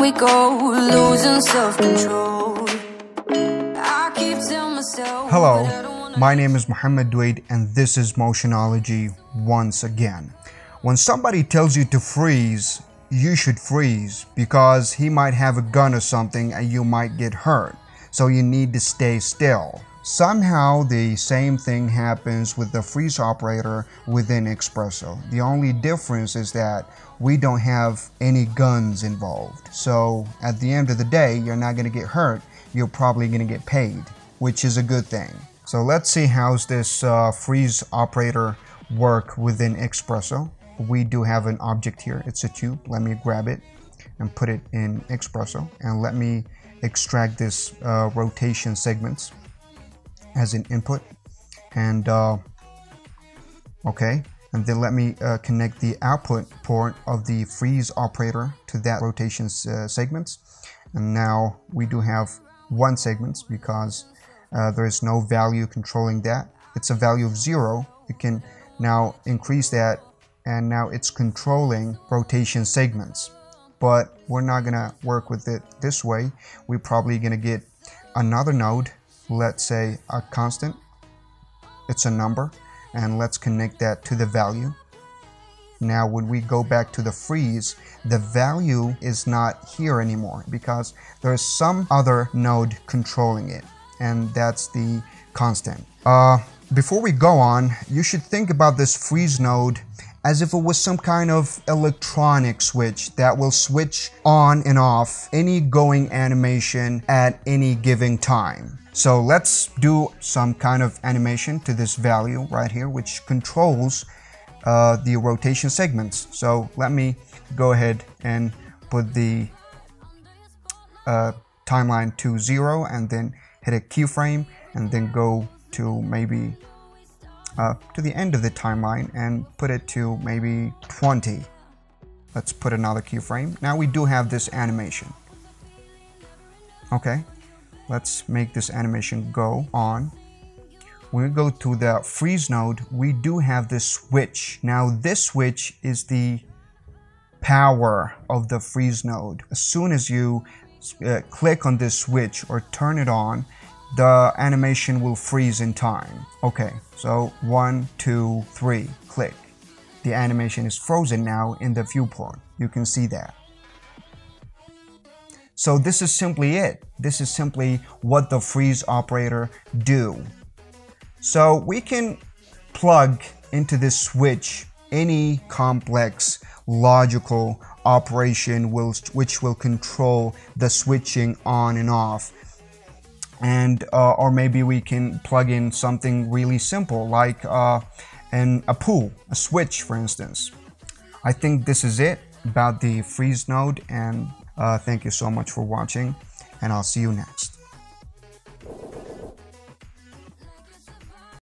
we go, losing self-control. I keep telling myself. Hello, my name is Muhammad Dwade and this is Motionology once again. When somebody tells you to freeze, you should freeze because he might have a gun or something and you might get hurt. So you need to stay still. Somehow the same thing happens with the freeze operator within Xpresso. The only difference is that we don't have any guns involved. So at the end of the day, you're not going to get hurt. You're probably going to get paid, which is a good thing. So let's see how's this freeze operator work within Xpresso. We do have an object here. It's a tube. Let me grab it and put it in Xpresso, and let me extract this rotation segments as an input, and okay, and then let me connect the output port of the freeze operator to that rotation segments. And now we do have one segments because there is no value controlling that. It's a value of 0. You can now increase that, and now it's controlling rotation segments. But we're not gonna work with it this way. We're probably gonna get another node, let's say a constant. It's a number, and let's connect that to the value. Now when we go back to the freeze, the value is not here anymore because there's some other node controlling it, and that's the constant. Before we go on, you should think about this freeze node as if it was some kind of electronic switch that will switch on and off any going animation at any given time. So let's do some kind of animation to this value right here, which controls the rotation segments. So let me go ahead and put the timeline to 0 and then hit a keyframe, and then go to maybe to the end of the timeline and put it to maybe 20. Let's put another keyframe. Now we do have this animation. Okay, let's make this animation go on. When we go to the freeze node, we do have this switch. Now this switch is the power of the freeze node. As soon as you click on this switch or turn it on, the animation will freeze in time. Okay, so 1, 2, 3, click. The animation is frozen now in the viewport. You can see that. So this is simply it. This is simply what the freeze operator do. So we can plug into this switch any complex logical operation which will control the switching on and off. And or maybe we can plug in something really simple like a pool, a switch, for instance. I think this is it about the freeze node, and thank you so much for watching, and I'll see you next.